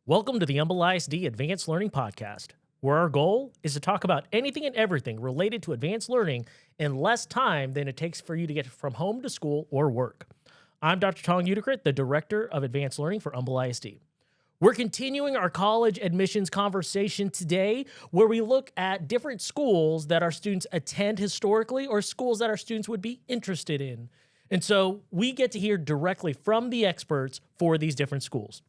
Welcome to the Humble ISD Advanced Learning Podcast, where our goal is to talk about anything and everything related to advanced learning in less time than it takes for you to get from home to school or work. I'm Dr. Tong Utakrit, the Director of Advanced Learning for Humble ISD. We're continuing our college admissions conversation today, where we look at different schools that our students attend historically or schools that our students would be interested in. And so we get to hear directly from the experts for these different schools.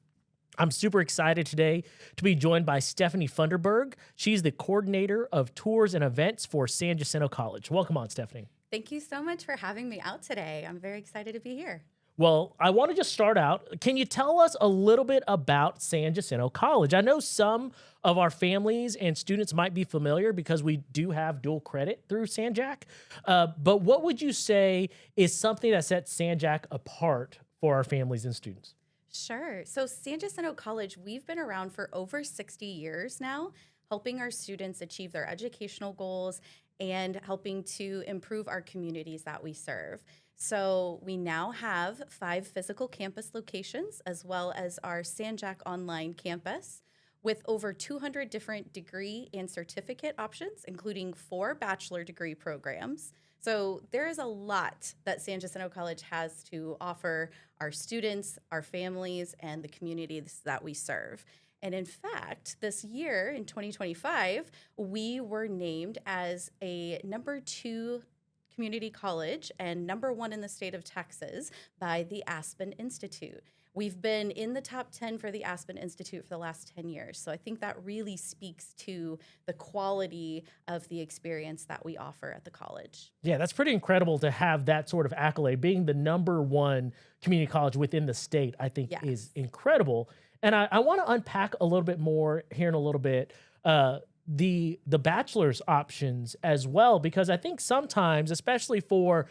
I'm super excited today to be joined by Stephanie Funderburg. She's the coordinator of tours and events for San Jacinto College. Welcome on, Stephanie. Thank you so much for having me out today. I'm very excited to be here. Well, I want to just start out. Can you tell us a little bit about San Jacinto College? I know some of our families and students might be familiar because we do have dual credit through San Jac. But what would you say is something that sets San Jac apart for our families and students? Sure. So San Jacinto College, we've been around for over 60 years now, helping our students achieve their educational goals and helping to improve our communities that we serve. So we now have 5 physical campus locations, as well as our San Jac online campus, with over 200 different degree and certificate options, including 4 bachelor degree programs. So there is a lot that San Jacinto College has to offer our students, our families, and the communities that we serve. And in fact, this year in 2025, we were named as a #2 community college and #1 in the state of Texas by the Aspen Institute. We've been in the top 10 for the Aspen Institute for the last 10 years. So I think that really speaks to the quality of the experience that we offer at the college. Yeah, that's pretty incredible to have that sort of accolade. Being the #1 community college within the state, I think is incredible. And I want to unpack a little bit more here in a little bit, the bachelor's options as well, because I think sometimes, especially for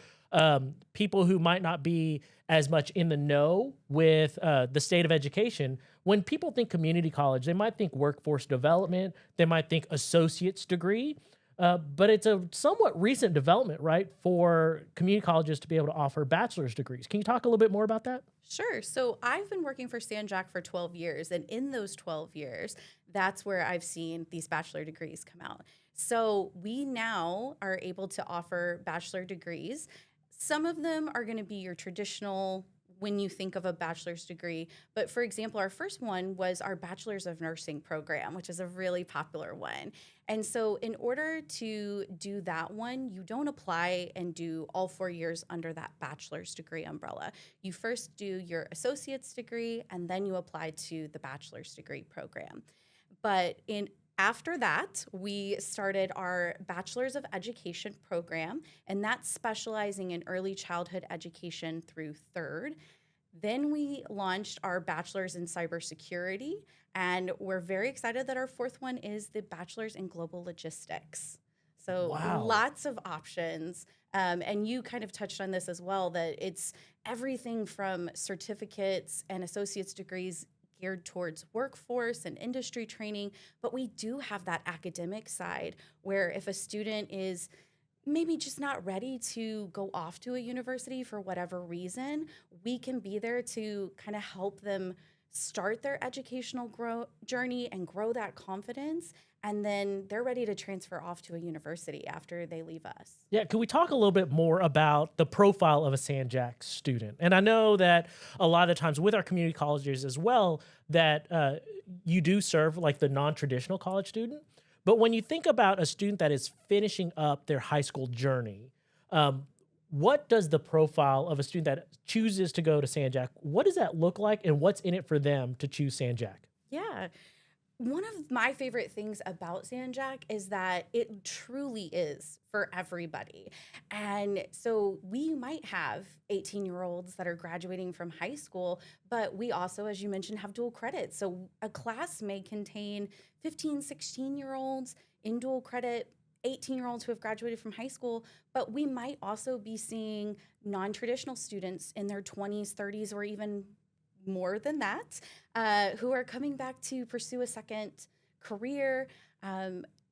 people who might not be as much in the know with the state of education, when people think community college, they might think workforce development, they might think associate's degree, but it's a somewhat recent development, right, for community colleges to be able to offer bachelor's degrees. Can you talk a little bit more about that? Sure. So I've been working for San Jac for 12 years, and in those 12 years, that's where I've seen these bachelor degrees come out. So we now are able to offer bachelor degrees. Some of them are going to be your traditional when you think of a bachelor's degree. But for example, our first one was our Bachelor's of Nursing program, which is a really popular one. And so in order to do that one, you don't apply and do all 4 years under that bachelor's degree umbrella. You first do your associate's degree, and then you apply to the bachelor's degree program. But after that, we started our Bachelor's of Education program, and that's specializing in early childhood education through 3rd. Then we launched our Bachelor's in Cybersecurity, and we're very excited that our 4th one is the Bachelor's in Global Logistics. So lots of options. And you kind of touched on this as well, that it's everything from certificates and associate's degrees geared towards workforce and industry training, but we do have that academic side where if a student is maybe just not ready to go off to a university for whatever reason, we can be there to kind of help them start their educational journey and grow that confidence. And then they're ready to transfer off to a university after they leave us. Yeah, can we talk a little bit more about the profile of a San Jac student? And I know that a lot of the times with our community colleges as well, that you do serve like the non-traditional college student. But when you think about a student that is finishing up their high school journey, what does the profile of a student that chooses to go to San Jac, what does that look like, and what's in it for them to choose San Jac? Yeah. One of my favorite things about San Jac is that it truly is for everybody. And so we might have 18-year-olds that are graduating from high school, but we also, as you mentioned, have dual credit. So a class may contain 15, 16-year-olds in dual credit, 18-year-olds who have graduated from high school, but we might also be seeing non-traditional students in their 20s, 30s, or even more than that, who are coming back to pursue a second career.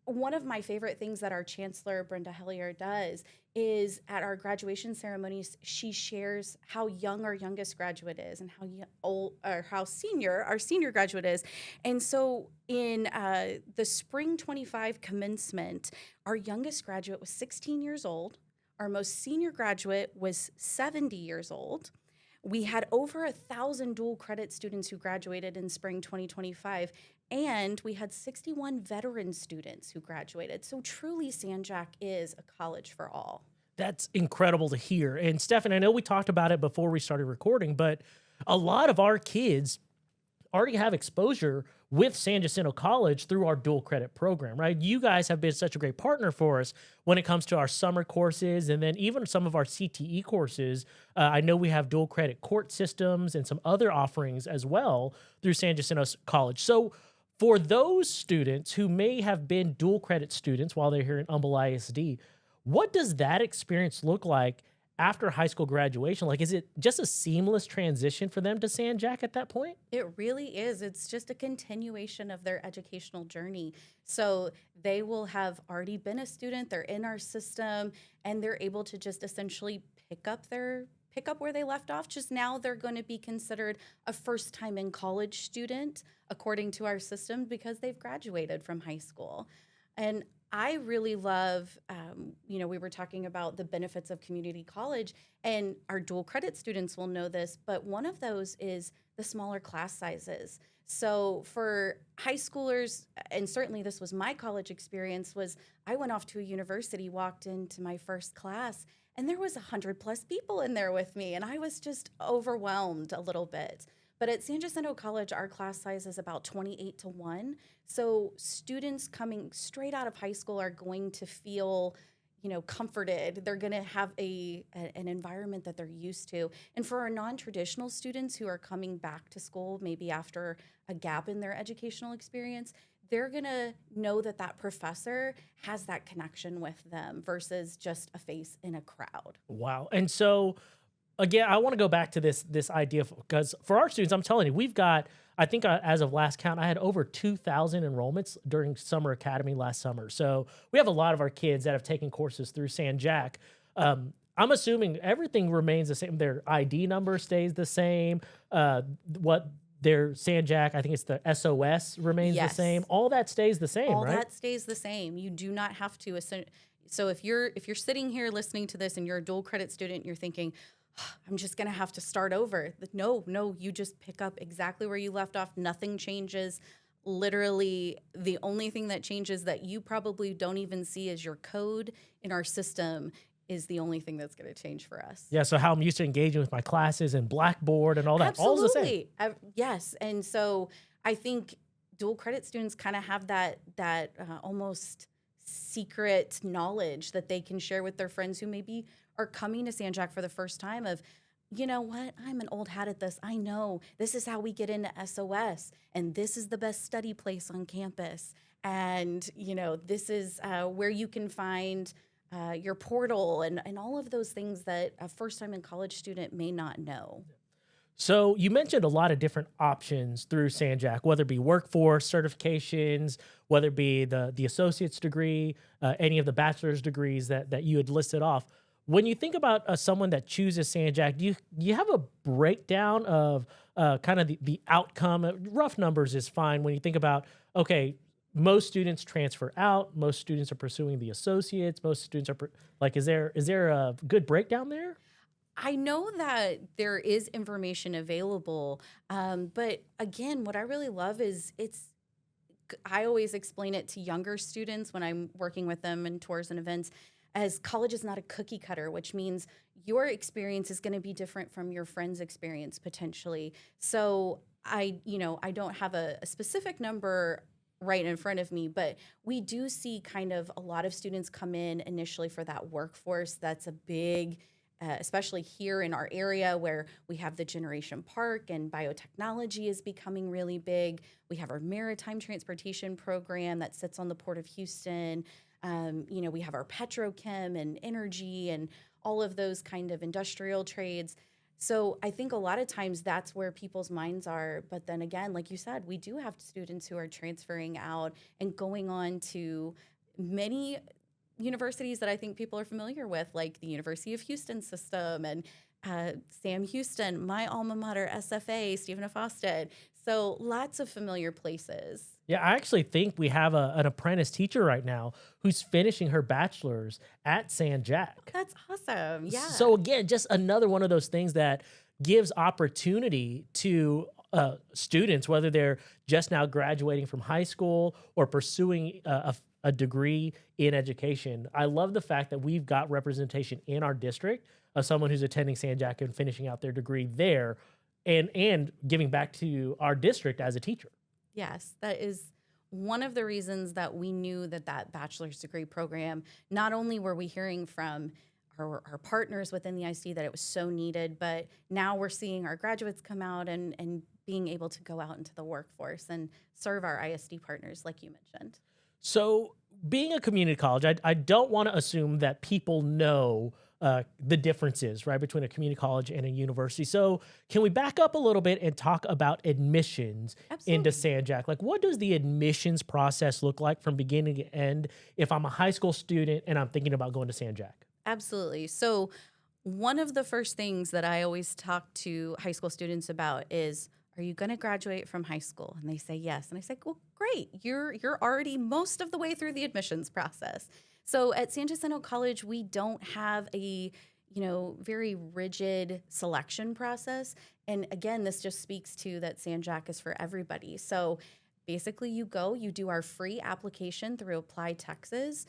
one of my favorite things that our chancellor, Brenda Hellier, does is at our graduation ceremonies, she shares how young our youngest graduate is and how old or how senior our senior graduate is. And so in the spring 25 commencement, our youngest graduate was 16 years old. Our most senior graduate was 70 years old. We had over 1,000 dual credit students who graduated in spring 2025, and we had 61 veteran students who graduated. So truly, San Jac is a college for all. That's incredible to hear. And Stephan, I know we talked about it before we started recording, but a lot of our kids already have exposure with San Jacinto College through our dual credit program, right? You guys have been such a great partner for us when it comes to our summer courses and then even some of our CTE courses. I know we have dual credit court systems and some other offerings as well through San Jacinto College. So for those students who may have been dual credit students while they're here in Humble ISD, what does that experience look like after high school graduation? Like, is it just a seamless transition for them to San Jac at that point? It really is. It's just a continuation of their educational journey. So they will have already been a student, they're in our system, and they're able to just essentially pick up where they left off. Just now they're going to be considered a first time in college student according to our system because they've graduated from high school. And I really love, we were talking about the benefits of community college, and our dual credit students will know this, but one of those is the smaller class sizes. So for high schoolers, and certainly this was my college experience, was I went off to a university, walked into my first class, and there was 100+ people in there with me, and I was just overwhelmed a little bit. But at San Jacinto College, our class size is about 28-1. So students coming straight out of high school are going to feel, comforted. They're going to have an environment that they're used to. And for our non-traditional students who are coming back to school, maybe after a gap in their educational experience, they're going to know that professor has that connection with them versus just a face in a crowd. Wow. And so again, I want to go back to this idea because for our students, I'm telling you, we've got, I think as of last count, I had over 2,000 enrollments during Summer Academy last summer. So we have a lot of our kids that have taken courses through San Jac. I'm assuming everything remains the same. Their ID number stays the same. What their San Jac, I think it's the SOS remains the same. All that stays the same, All right? that stays the same. You do not have to. So if you're sitting here listening to this and you're a dual credit student, you're thinking, I'm just going to have to start over. No, you just pick up exactly where you left off. Nothing changes. Literally, the only thing that changes that you probably don't even see is your code in our system is the only thing that's going to change for us. Yeah, so how I'm used to engaging with my classes and Blackboard and all that. Absolutely. All the same. Yes. And so I think dual credit students kind of have that almost secret knowledge that they can share with their friends who maybe are coming to San Jac for the first time of, you know what, I'm an old hat at this. I know this is how we get into SOS, and this is the best study place on campus. And, this is where you can find your portal and all of those things that a first time in college student may not know. So you mentioned a lot of different options through San Jac, whether it be workforce certifications, whether it be the associate's degree, any of the bachelor's degrees that you had listed off. When you think about someone that chooses San Jac, do you have a breakdown of kind of the outcome? Rough numbers is fine when you think about, okay, most students transfer out, most students are pursuing the associates, most students are is there a good breakdown there? I know that there is information available, but again, what I really love is I always explain it to younger students when I'm working with them in tours and events as college is not a cookie cutter, which means your experience is going to be different from your friend's experience potentially. So I don't have a specific number right in front of me, but we do see kind of a lot of students come in initially for that workforce. That's a big especially here in our area where we have the Generation Park and biotechnology is becoming really big. We have our maritime transportation program that sits on the Port of Houston. We have our petrochem and energy and all of those kind of industrial trades. So I think a lot of times that's where people's minds are. But then again, like you said, we do have students who are transferring out and going on to many universities that I think people are familiar with, like the University of Houston system and Sam Houston, my alma mater, SFA, Stephen F. Austin. So lots of familiar places. Yeah, I actually think we have an apprentice teacher right now who's finishing her bachelor's at San Jac. That's awesome. Yeah. So again, just another one of those things that gives opportunity to students, whether they're just now graduating from high school or pursuing a degree in education. I love the fact that we've got representation in our district of someone who's attending San Jac and finishing out their degree there and giving back to our district as a teacher. Yes, that is one of the reasons that we knew that bachelor's degree program, not only were we hearing from our partners within the IC that it was so needed, but now we're seeing our graduates come out and being able to go out into the workforce and serve our ISD partners, like you mentioned. So being a community college, I don't want to assume that people know the differences, right, between a community college and a university. So can we back up a little bit and talk about admissions into San Jac? Like, what does the admissions process look like from beginning to end if I'm a high school student and I'm thinking about going to San Jac? Absolutely. So one of the first things that I always talk to high school students about is, are you going to graduate from high school? And they say yes. And I say, well, great. You're already most of the way through the admissions process. So at San Jacinto College, we don't have a, very rigid selection process. And again, this just speaks to that San Jac is for everybody. So basically you do our free application through Apply Texas.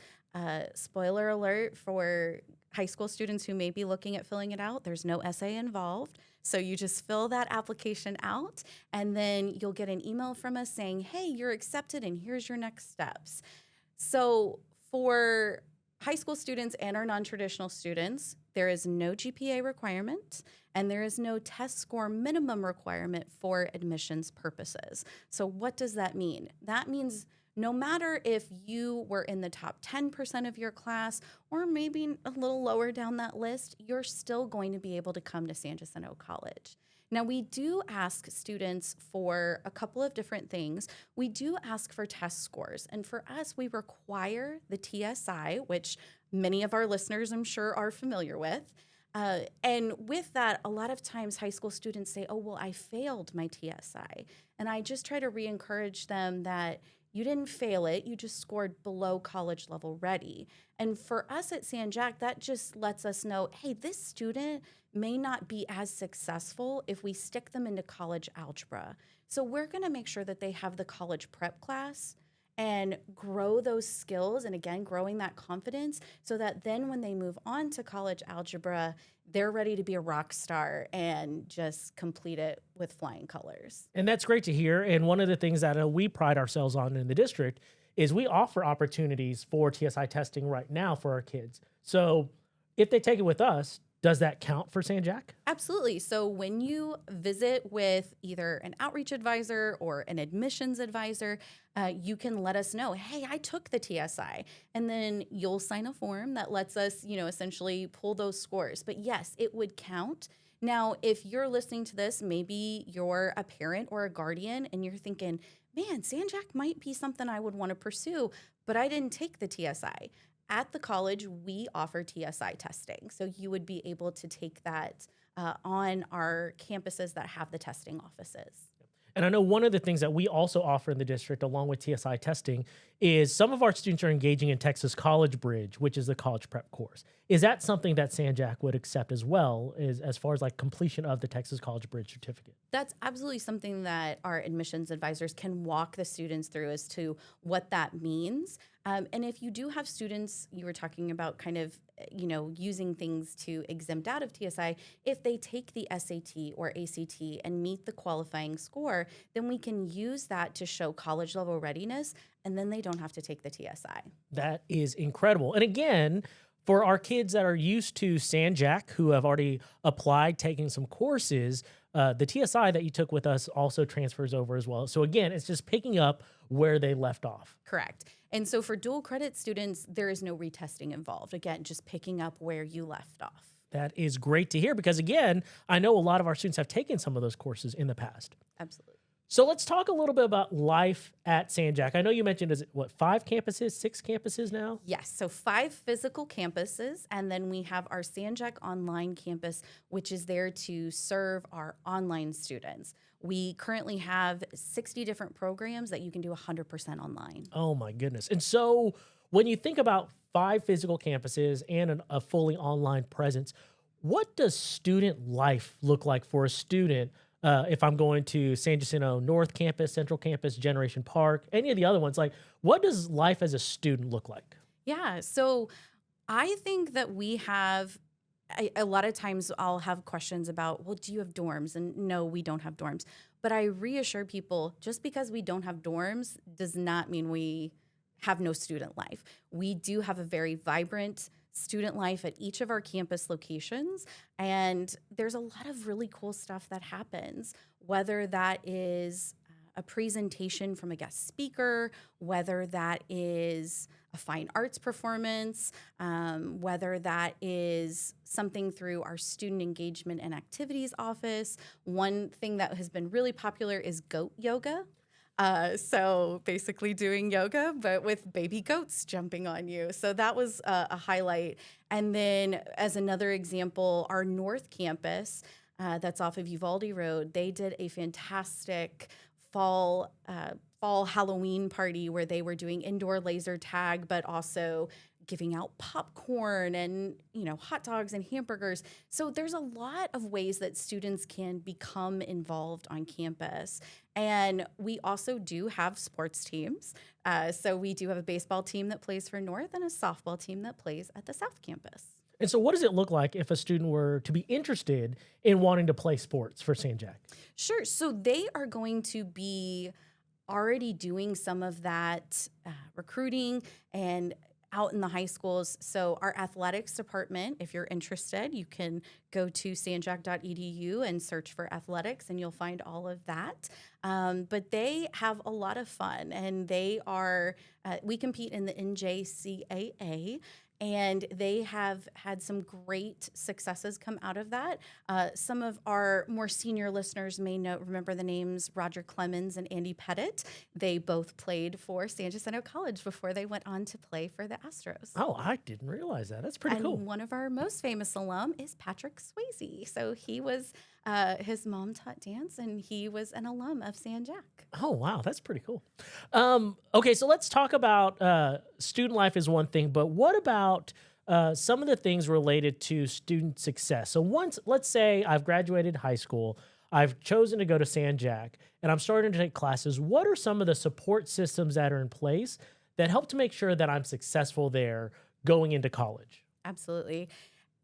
Spoiler alert for high school students who may be looking at filling it out, there's no essay involved. So you just fill that application out, and then you'll get an email from us saying, hey, you're accepted, and here's your next steps. So for high school students and our non-traditional students, there is no GPA requirement, and there is no test score minimum requirement for admissions purposes. So what does that mean? That means no matter if you were in the top 10% of your class or maybe a little lower down that list, you're still going to be able to come to San Jacinto College. Now, we do ask students for a couple of different things. We do ask for test scores. And for us, we require the TSI, which many of our listeners, I'm sure, are familiar with. And with that, a lot of times high school students say, oh, well, I failed my TSI. And I just try to re-encourage them that you didn't fail it, you just scored below college level ready. And for us at San Jac, that just lets us know, hey, this student may not be as successful if we stick them into college algebra. So we're gonna make sure that they have the college prep class and grow those skills, and again, growing that confidence so that then when they move on to college algebra, they're ready to be a rock star and just complete it with flying colors. And that's great to hear. And one of the things that we pride ourselves on in the district is we offer opportunities for TSI testing right now for our kids. So if they take it with us, does that count for San Jac? Absolutely. So when you visit with either an outreach advisor or an admissions advisor, you can let us know, hey, I took the TSI. And then you'll sign a form that lets us, essentially pull those scores. But yes, it would count. Now, if you're listening to this, maybe you're a parent or a guardian and you're thinking, man, San Jac might be something I would want to pursue, but I didn't take the TSI. At the college, we offer TSI testing. So you would be able to take that on our campuses that have the testing offices. And I know one of the things that we also offer in the district, along with TSI testing, is some of our students are engaging in Texas College Bridge, which is the college prep course. Is that something that San Jac would accept as well, as far as like completion of the Texas College Bridge certificate? That's absolutely something that our admissions advisors can walk the students through as to what that means. And if you do have students, you were talking about kind of, using things to exempt out of TSI, if they take the SAT or ACT and meet the qualifying score, then we can use that to show college level readiness, and then they don't have to take the TSI. That is incredible. And again, for our kids that are used to San Jac, who have already applied, taking some courses, the TSI that you took with us also transfers over as well. So again, it's just picking up where they left off. Correct. And so for dual credit students, there is no retesting involved. Again, just picking up where you left off. That is great to hear because, again, I know a lot of our students have taken some of those courses in the past. Absolutely. So let's talk a little bit about life at San Jac. I know you mentioned, is it what, 5 campuses, 6 campuses now? Yes, so 5 physical campuses, and then we have our San Jac Online campus, which is there to serve our online students. We currently have 60 different programs that you can do 100% online. Oh my goodness. And so when you think about 5 physical campuses and a fully online presence, what does student life look like for a student? If I'm going to San Jacinto North Campus, Central Campus, Generation Park, any of the other ones, like what does life as a student look like? Yeah, so I think that we have a lot of times I'll have questions about, well, do you have dorms? And no, we don't have dorms. But I reassure people, just because we don't have dorms does not mean we have no student life. We do have a very vibrant student life at each of our campus locations. And there's a lot of really cool stuff that happens, whether that is a presentation from a guest speaker, whether that is a fine arts performance, whether that is something through our student engagement and activities office. One thing that has been really popular is goat yoga. So basically doing yoga, but with baby goats jumping on you. So that was a highlight. And then as another example, our North Campus, that's off of Uvalde Road, they did a fantastic fall Halloween party where they were doing indoor laser tag, but also giving out popcorn and, hot dogs and hamburgers. So there's a lot of ways that students can become involved on campus. And we also do have sports teams. So we do have a baseball team that plays for North and a softball team that plays at the South Campus. And so what does it look like if a student were to be interested in wanting to play sports for San Jac? Sure. So they are going to be already doing some of that recruiting and out in the high schools. So our athletics department, if you're interested, you can go to sanjac.edu and search for athletics and you'll find all of that. But they have a lot of fun and they are, we compete in the NJCAA. And they have had some great successes come out of that. Some of our more senior listeners may remember the names Roger Clemens and Andy Pettit. They both played for San Jacinto College before they went on to play for the Astros. Oh, I didn't realize that. That's pretty cool. And one of our most famous alum is Patrick Swayze. So he was, his mom taught dance, and he was an alum of San Jac. Oh, wow. That's pretty cool. Okay, so let's talk about student life is one thing, but what about some of the things related to student success? So let's say I've graduated high school, I've chosen to go to San Jac, and I'm starting to take classes. What are some of the support systems that are in place that help to make sure that I'm successful there going into college? Absolutely.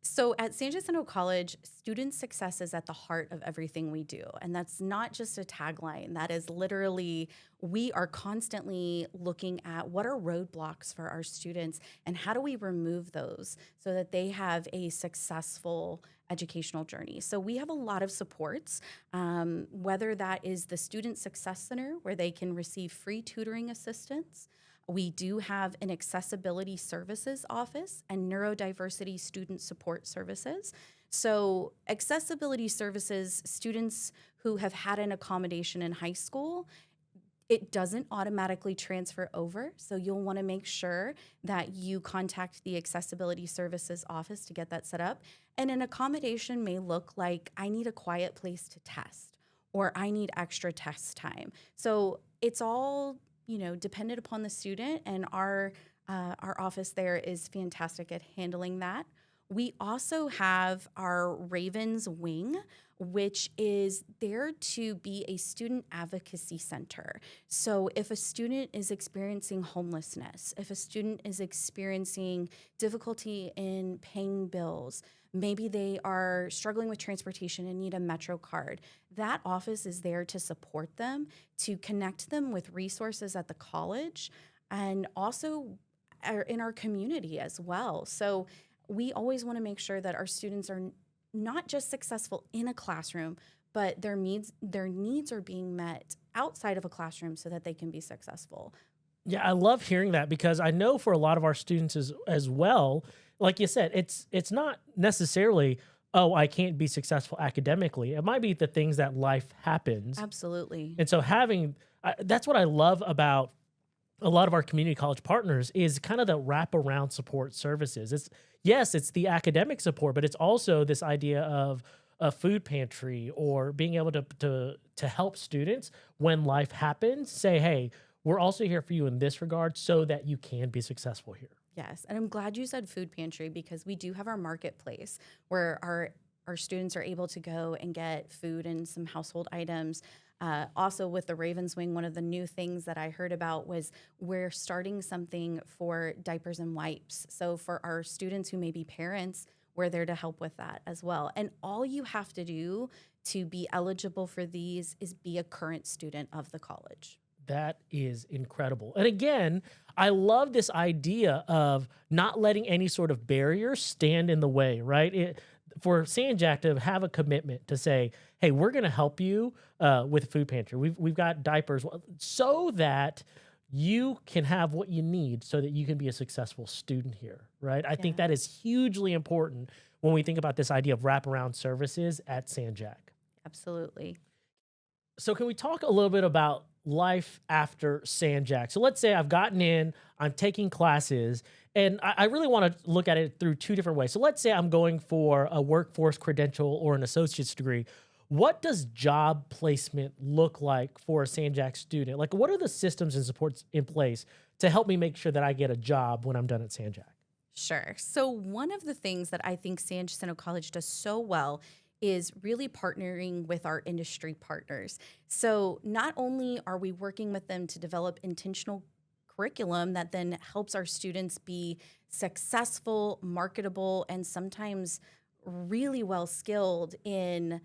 So at San Jacinto College, student success is at the heart of everything we do. And that's not just a tagline. That is literally, we are constantly looking at what are roadblocks for our students and how do we remove those so that they have a successful educational journey. So we have a lot of supports, whether that is the Student Success Center, where they can receive free tutoring assistance. We do have an accessibility services office and neurodiversity student support services. So accessibility services, students who have had an accommodation in high school, it doesn't automatically transfer over. So you'll want to make sure that you contact the accessibility services office to get that set up. And an accommodation may look like, I need a quiet place to test, or I need extra test time. So it's all dependent upon the student, and our office there is fantastic at handling that. We also have our Ravens Wing, which is there to be a student advocacy center. So if a student is experiencing homelessness, if a student is experiencing difficulty in paying bills, maybe they are struggling with transportation and need a Metro card, that office is there to support them, to connect them with resources at the college, and also in our community as well. So we always want to make sure that our students are not just successful in a classroom, but their needs are being met outside of a classroom so that they can be successful. Yeah, I love hearing that, because I know for a lot of our students as well, like you said, it's not necessarily oh, I can't be successful academically. It might be the things that life happens. Absolutely. And so that's what I love about a lot of our community college partners is kind of the wraparound support services. Yes, it's the academic support, but it's also this idea of a food pantry or being able to help students when life happens. Say, hey, we're also here for you in this regard, so that you can be successful here. Yes, and I'm glad you said food pantry because we do have our marketplace where our students are able to go and get food and some household items. Also, with the Ravens Wing, one of the new things that I heard about was we're starting something for diapers and wipes. So for our students who may be parents, we're there to help with that as well. And all you have to do to be eligible for these is be a current student of the college. That is incredible. And again, I love this idea of not letting any sort of barrier stand in the way, right? For San Jac to have a commitment to say, hey, we're going to help you with food pantry. We've got diapers so that you can have what you need so that you can be a successful student here, right? I think that is hugely important when we think about this idea of wraparound services at San Jac. Absolutely. So can we talk a little bit about life after San Jac? So let's say I've gotten in, I'm taking classes, and I really want to look at it through two different ways. So let's say I'm going for a workforce credential or an associate's degree. What does job placement look like for a San Jac student? Like, what are the systems and supports in place to help me make sure that I get a job when I'm done at San Jac? Sure. So one of the things that I think San Jacinto College does so well is really partnering with our industry partners. So not only are we working with them to develop intentional curriculum that then helps our students be successful, marketable, and sometimes really well skilled in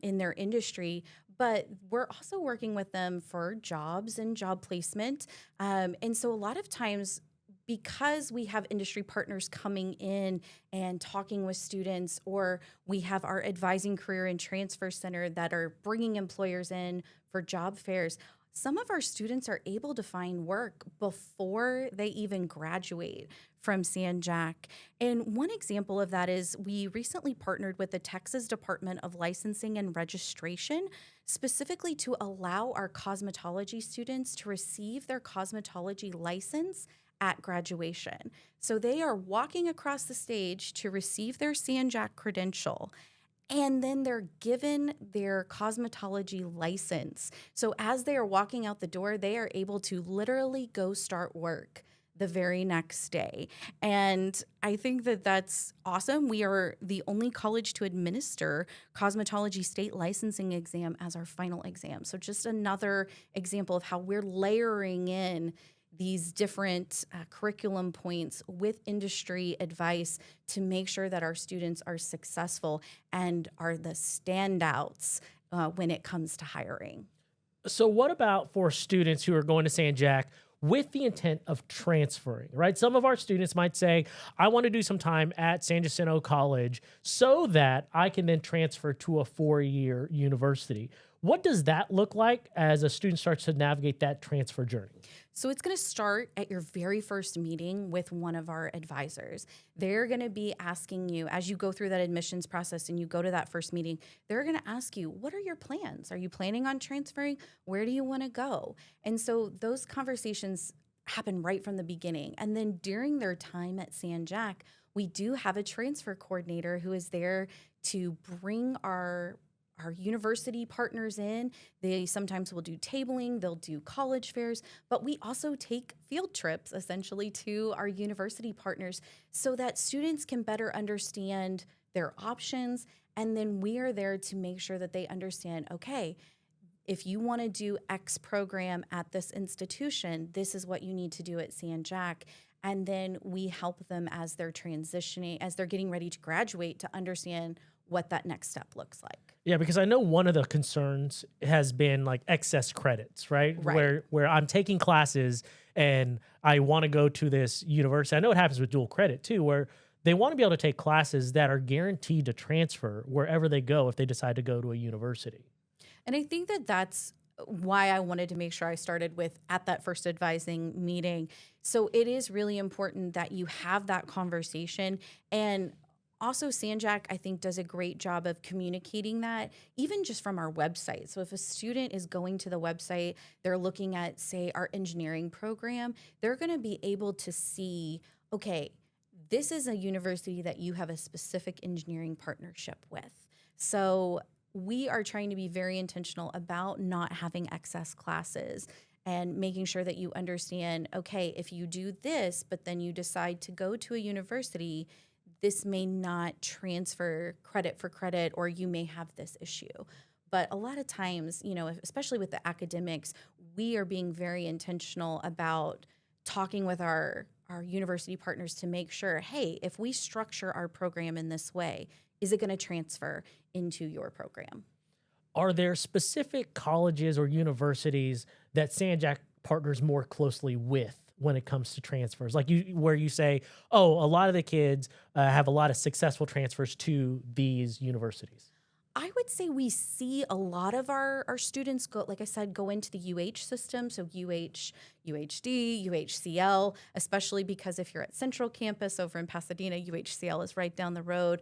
their industry, but we're also working with them for jobs and job placement. And so a lot of times, because we have industry partners coming in and talking with students, or we have our advising career and transfer center that are bringing employers in for job fairs, some of our students are able to find work before they even graduate from San Jac. And one example of that is we recently partnered with the Texas Department of Licensing and Registration, specifically to allow our cosmetology students to receive their cosmetology license at graduation. So they are walking across the stage to receive their San Jac credential, and then they're given their cosmetology license. So as they are walking out the door, they are able to literally go start work the very next day. And I think that that's awesome. We are the only college to administer cosmetology state licensing exam as our final exam. So just another example of how we're layering in these different curriculum points with industry advice to make sure that our students are successful and are the standouts when it comes to hiring. So what about for students who are going to San Jac with the intent of transferring, right? Some of our students might say, I want to do some time at San Jacinto College so that I can then transfer to a 4-year university. What does that look like as a student starts to navigate that transfer journey? So it's going to start at your very first meeting with one of our advisors. They're going to be asking you, as you go through that admissions process and you go to that first meeting, they're going to ask you, what are your plans? Are you planning on transferring? Where do you want to go? And so those conversations happen right from the beginning. And then during their time at San Jac, we do have a transfer coordinator who is there to bring our university partners in. They sometimes will do tabling, they'll do college fairs, but we also take field trips essentially to our university partners so that students can better understand their options. And then we are there to make sure that they understand, okay, if you want to do X program at this institution, this is what you need to do at San Jac. And then we help them as they're transitioning, as they're getting ready to graduate, to understand what that next step looks like. Yeah, because I know one of the concerns has been like excess credits, right? Where I'm taking classes and I want to go to this university. I know it happens with dual credit too, where they want to be able to take classes that are guaranteed to transfer wherever they go if they decide to go to a university. And I think that that's why I wanted to make sure I started with at that first advising meeting. So it is really important that you have that conversation. And Also, Sanjak, I think, does a great job of communicating that, even just from our website. So if a student is going to the website, they're looking at, say, our engineering program, they're going to be able to see, okay, this is a university that you have a specific engineering partnership with. So we are trying to be very intentional about not having excess classes and making sure that you understand, okay, if you do this, but then you decide to go to a university, this may not transfer credit for credit, or you may have this issue. But a lot of times, especially with the academics, we are being very intentional about talking with our university partners to make sure, hey, if we structure our program in this way, is it going to transfer into your program? Are there specific colleges or universities that Sanjak partners more closely with when it comes to transfers? Like where you say, oh, a lot of the kids have a lot of successful transfers to these universities. I would say we see a lot of our students go, like I said, go into the UH system. So UH, UHD, UHCL, especially because if you're at Central Campus over in Pasadena, UHCL is right down the road.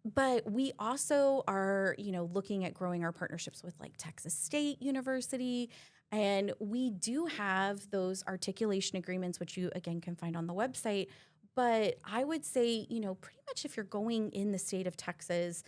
But we also are, looking at growing our partnerships with like Texas State University. And we do have those articulation agreements, which you, again, can find on the website. But I would say, pretty much if you're going in the state of Texas,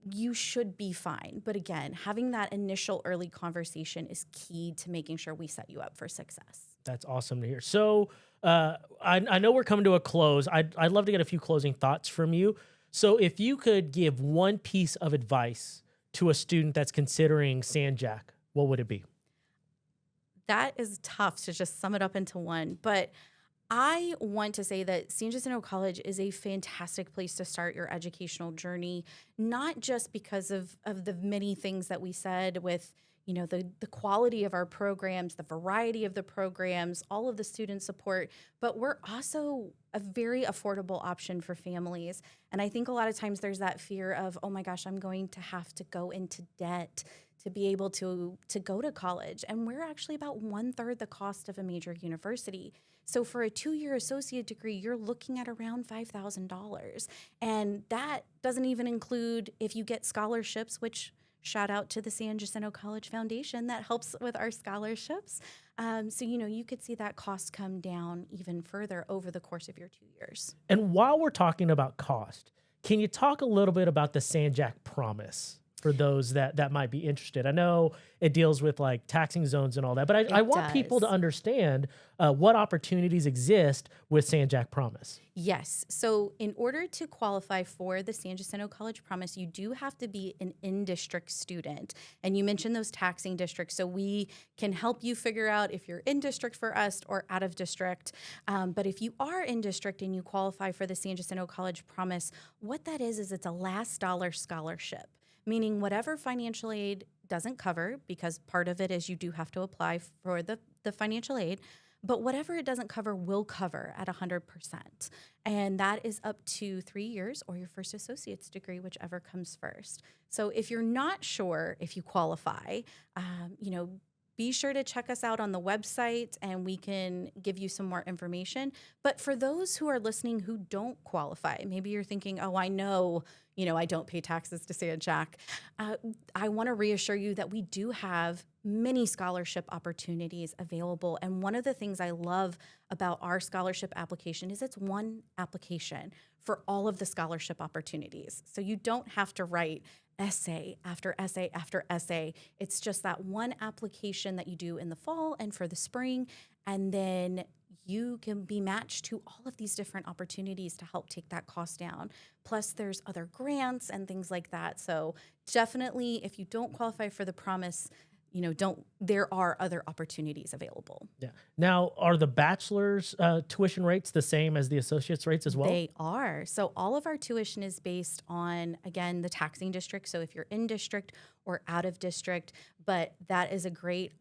you should be fine. But again, having that initial early conversation is key to making sure we set you up for success. That's awesome to hear. So I know we're coming to a close. I'd love to get a few closing thoughts from you. So if you could give one piece of advice to a student that's considering Sanjak, what would it be? That is tough to just sum it up into one. But I want to say that San Jacinto College is a fantastic place to start your educational journey, not just because of the many things that we said with, the quality of our programs, the variety of the programs, all of the student support, but we're also a very affordable option for families. And I think a lot of times there's that fear of, oh my gosh, I'm going to have to go into debt to be able to go to college. And we're actually about 1/3 the cost of a major university. So for a 2-year associate degree, you're looking at around $5,000. And that doesn't even include if you get scholarships, which shout out to the San Jacinto College Foundation that helps with our scholarships. So, you could see that cost come down even further over the course of your 2 years. And while we're talking about cost, can you talk a little bit about the Sanjak Promise for those that might be interested? I know it deals with like taxing zones and all that, but I want people to understand what opportunities exist with Sanjak Promise. Yes. So in order to qualify for the San Jacinto College Promise, you do have to be an in-district student. And you mentioned those taxing districts. So we can help you figure out if you're in district for us or out of district. But if you are in district and you qualify for the San Jacinto College Promise, what that is it's a last dollar scholarship, meaning whatever financial aid doesn't cover, because part of it is you do have to apply for the financial aid, but whatever it doesn't cover will cover at 100%. And that is up to 3 years or your first associate's degree, whichever comes first. So if you're not sure if you qualify, be sure to check us out on the website and we can give you some more information. But for those who are listening who don't qualify, maybe you're thinking, oh, I know, I don't pay taxes to Sanjak. I want to reassure you that we do have many scholarship opportunities available. And one of the things I love about our scholarship application is it's one application for all of the scholarship opportunities. So you don't have to write essay after essay after essay. It's just that one application that you do in the fall and for the spring, and then you can be matched to all of these different opportunities to help take that cost down. Plus, there's other grants and things like that. So definitely, if you don't qualify for the promise, there are other opportunities available. Yeah. Now, are the bachelor's tuition rates the same as the associate's rates as well? They are. So all of our tuition is based on, again, the taxing district. So if you're in district or out of district, but that is a great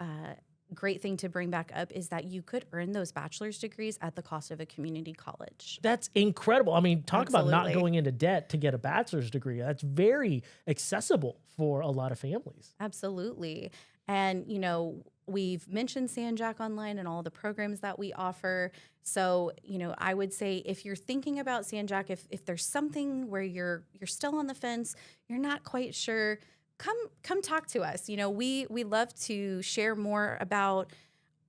thing to bring back up is that you could earn those bachelor's degrees at the cost of a community college. That's incredible. I mean, talk Absolutely. about not going into debt to get a bachelor's degree. That's very accessible for a lot of families. Absolutely. And, we've mentioned San Jac Online and all the programs that we offer. So, I would say if you're thinking about San Jac, if there's something where you're still on the fence, you're not quite sure, come talk to us. We love to share more about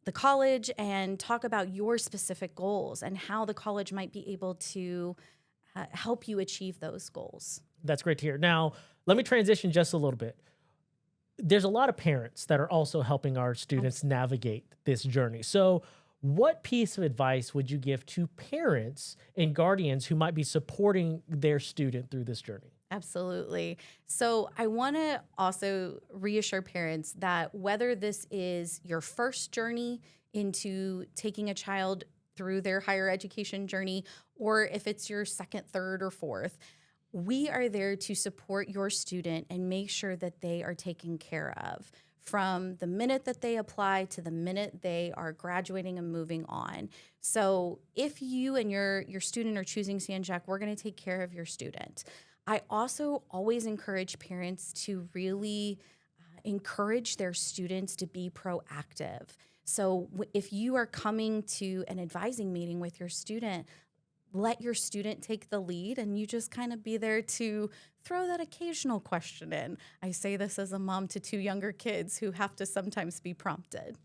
the college and talk about your specific goals and how the college might be able to help you achieve those goals. That's great to hear. Now, let me transition just a little bit. There's a lot of parents that are also helping our students navigate this journey. So what piece of advice would you give to parents and guardians who might be supporting their student through this journey? Absolutely. So I want to also reassure parents that whether this is your first journey into taking a child through their higher education journey, or if it's your second, third, or fourth, we are there to support your student and make sure that they are taken care of from the minute that they apply to the minute they are graduating and moving on. So if you and your student are choosing San Jac, we're going to take care of your student. I also always encourage parents to really encourage their students to be proactive. So if you are coming to an advising meeting with your student, let your student take the lead and you just kind of be there to throw that occasional question in. I say this as a mom to 2 younger kids who have to sometimes be prompted.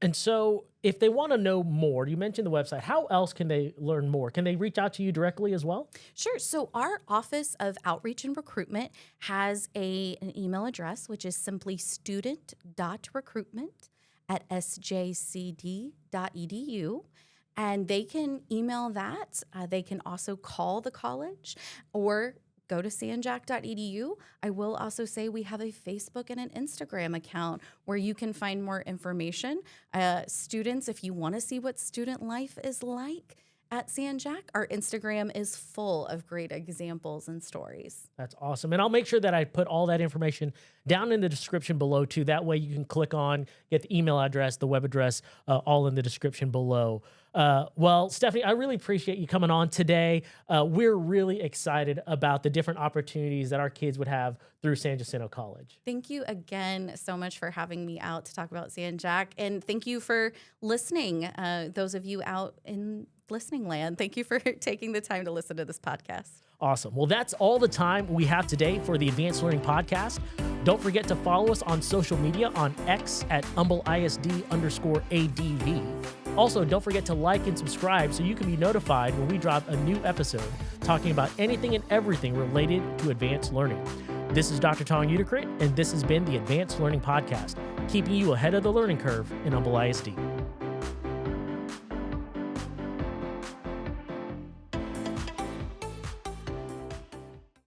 And so if they want to know more, you mentioned the website, how else can they learn more? Can they reach out to you directly as well? Sure. So our Office of Outreach and Recruitment has an email address, which is simply student.recruitment@sjcd.edu. And they can email that. They can also call the college or go to sanjac.edu. I will also say we have a Facebook and an Instagram account where you can find more information. Students, if you want to see what student life is like at San Jac, our Instagram is full of great examples and stories. That's awesome. And I'll make sure that I put all that information down in the description below too. That way you can click on, get the email address, the web address, all in the description below. Well, Stephanie, I really appreciate you coming on today. We're really excited about the different opportunities that our kids would have through San Jacinto College. Thank you again so much for having me out to talk about San Jac. And thank you for listening, those of you out in listening land. Thank you for taking the time to listen to this podcast. Awesome. Well, that's all the time we have today for the Advanced Learning Podcast. Don't forget to follow us on social media on X at @HumbleISD_ADV. Also, don't forget to like and subscribe so you can be notified when we drop a new episode talking about anything and everything related to advanced learning. This is Dr. Tong Utakrit, and this has been the Advanced Learning Podcast, keeping you ahead of the learning curve in Humble ISD.